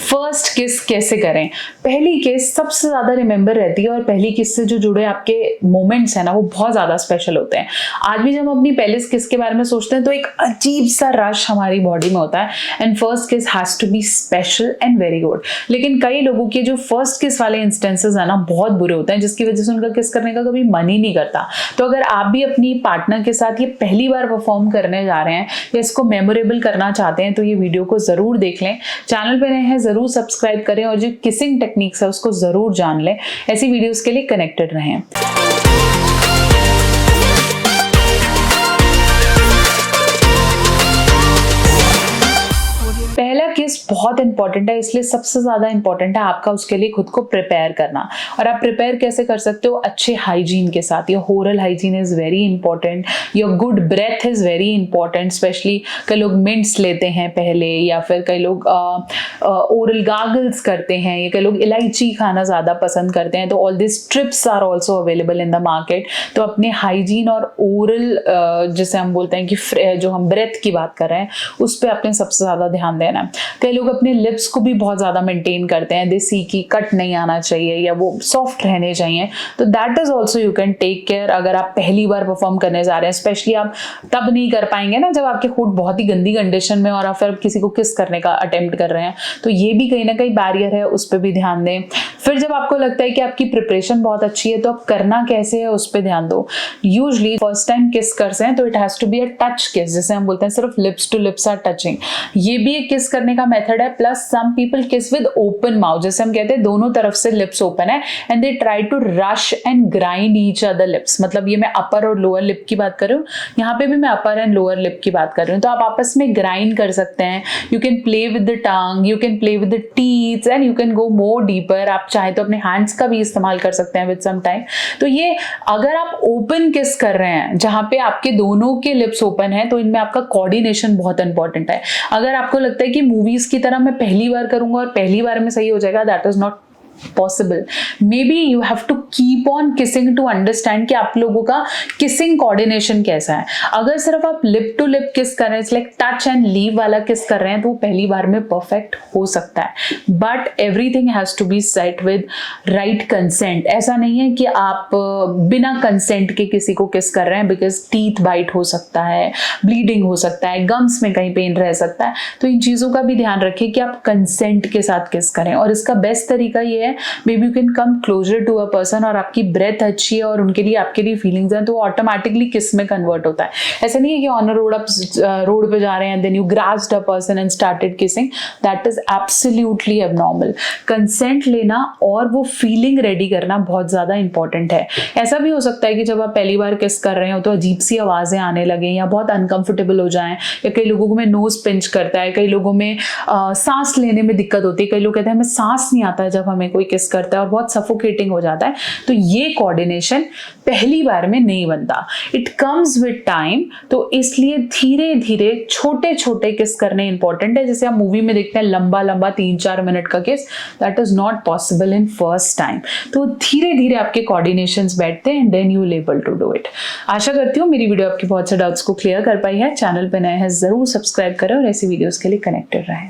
First किस कैसे करें? पहली किस सबसे ज़्यादा रिमेंबर रहती है और पहली किस से जो जुड़े आपके मोमेंट्स हैं ना वो बहुत ज़्यादा स्पेशल होते हैं। आज भी जब हम अपनी पहली किस के बारे में सोचते हैं तो एक अजीब सा रश हमारी बॉडी में होता है and first kiss has to be special and very good. लेकिन कई लोगों के जो फर्स्ट किस वाले इंस्टेंसेस है ना बहुत बुरे होते हैं जिसकी वजह से उनका किस करने का कभी मन ही नहीं करता। तो अगर आप भी अपनी पार्टनर के साथ ये पहली बार परफॉर्म करने जा रहे हैं या इसको मेमोरेबल करना चाहते हैं तो ये वीडियो को ज़रूर देख लें। चैनल पे नए हैं ज़रूर सब्सक्राइब करें और जो किसिंग टेक्निक्स है उसको ज़रूर जान लें। ऐसी वीडियोस के लिए कनेक्टेड रहें। पहला किस बहुत इंपॉर्टेंट है, इसलिए सबसे ज़्यादा इंपॉर्टेंट है आपका उसके लिए खुद को प्रिपेयर करना। और आप प्रिपेयर कैसे कर सकते हो? अच्छे हाइजीन के साथ। Your oral hygiene is very important, your good breath is very important. Specially कई लोग मिंट्स लेते हैं पहले, या फिर कई लोग ओरल गागल्स करते हैं, या कई लोग इलायची खाना ज़्यादा पसंद करते हैं। तो all this trips are also available in the market. तो अपने हाइजीन और ओरल जिसे हम बोलते हैं कि जो हम ब्रेथ की बात कर रहे हैं उस पर अपने सबसे ज़्यादा ध्यान देना। कई लोग अपने लिप्स को भी बहुत ज्यादा मेंटेन करते हैं, देसी की कट नहीं आना चाहिए या वो सॉफ्ट रहने चाहिए। तो that is also you can take care. अगर आप पहली बार परफॉर्म करने जा रहे हैं, स्पेशली आप तब नहीं कर पाएंगे ना जब आपके होंठ बहुत ही गंदी कंडीशन में और आप फिर किसी को किस करने का अटेम्प्ट कर रहे हैं। तो ये भी कहीं ना कहीं बैरियर है, उस पर भी ध्यान दें। फिर जब आपको लगता है कि आपकी प्रिपरेशन बहुत अच्छी है तो आप करना कैसे है उस पर ध्यान दो। यूजली फर्स्ट टाइम किस करते हैं तो it has to be a touch kiss, जिसे हम बोलते हैं सिर्फ lips to lips are touching. ये भी एक किस करने का मेथड है। Plus some people kiss with open mouth, जैसे हम कहते हैं दोनों तरफ से लिप्स ओपन है and they try to rush and grind each other lips. मतलब ये मैं अपर और लोअर लिप की बात कर रही हूँ, यहाँ पे भी मैं अपर एंड लोअर लिप की बात कर रही हूँ। तो आप आपस में ग्राइंड कर सकते हैं। You can play with the tongue, you can play with the teeth and you can go more deeper. आप चाहे तो अपने हैंड्स का भी इस्तेमाल कर सकते हैं विद सम टाइम। तो ये अगर आप ओपन किस कर रहे हैं जहां पे आपके दोनों के लिप्स ओपन है तो इनमें आपका कोऑर्डिनेशन बहुत इंपॉर्टेंट है। अगर आपको लगता है कि मूवीज की तरह मैं पहली बार करूंगा और पहली बार में सही हो जाएगा, that is not possible. Maybe you have to keep on kissing to understand कि आप लोगों का किसिंग कोऑर्डिनेशन कैसा है। अगर सिर्फ आप लिप टू लिप किस कर रहे हैं, लाइक टच एंड लीव वाला किस कर रहे हैं, तो वो पहली बार में परफेक्ट हो सकता है। But everything has to be set with right consent. ऐसा नहीं है कि आप बिना कंसेंट के किसी को किस कर रहे हैं, बिकॉज टीथ बाइट हो सकता है, ब्लीडिंग हो सकता है, गम्स में कहीं पेन रह सकता है। तो इन चीजों का भी ध्यान रखिए कि आप कंसेंट के साथ किस करें। और इसका बेस्ट तरीका ये है, maybe you can come closer to a person और आपकी ब्रेथ अच्छी है और उनके लिए आपके लिए फीलिंग्स हैं तो वो ऑटोमेटिकली किस में कन्वर्ट होता है। ऐसा नहीं है कि ऑन रोड आप रोड पे जा रहे हैं then you grasped a person and started kissing, that is absolutely abnormal. Consent लेना और वो फीलिंग रेडी करना बहुत ज्यादा इंपॉर्टेंट है। ऐसा भी हो सकता है कि जब आप पहली बार किस कर रहे हो तो अजीब सी आवाजें आने लगे या बहुत अनकंफर्टेबल हो जाएं, या कई लोगों में नोज पिंच करता है, कई लोगों में सांस लेने में दिक्कत होती है, कई लोग कहते हैं हमें सांस नहीं आता है जब हमें कोई किस करता है और बहुत सफोकेटिंग हो जाता है। तो ये कोऑर्डिनेशन पहली बार में नहीं बनता, इट कम्स विद टाइम। तो इसलिए धीरे धीरे छोटे छोटे किस करने इंपॉर्टेंट है। जैसे आप मूवी में देखते हैं लंबा लंबा 3-4 मिनट का kiss, that is not possible in first time. तो धीरे धीरे आपके कोऑर्डिनेशंस बैठते हैं and then you will able to do it. आशा करती हूँ मेरी वीडियो आपके बहुत से डाउट्स को क्लियर कर पाई है। चैनल पे नए हैं जरूर सब्सक्राइब करें और ऐसी वीडियोस के लिए कनेक्टेड रहें।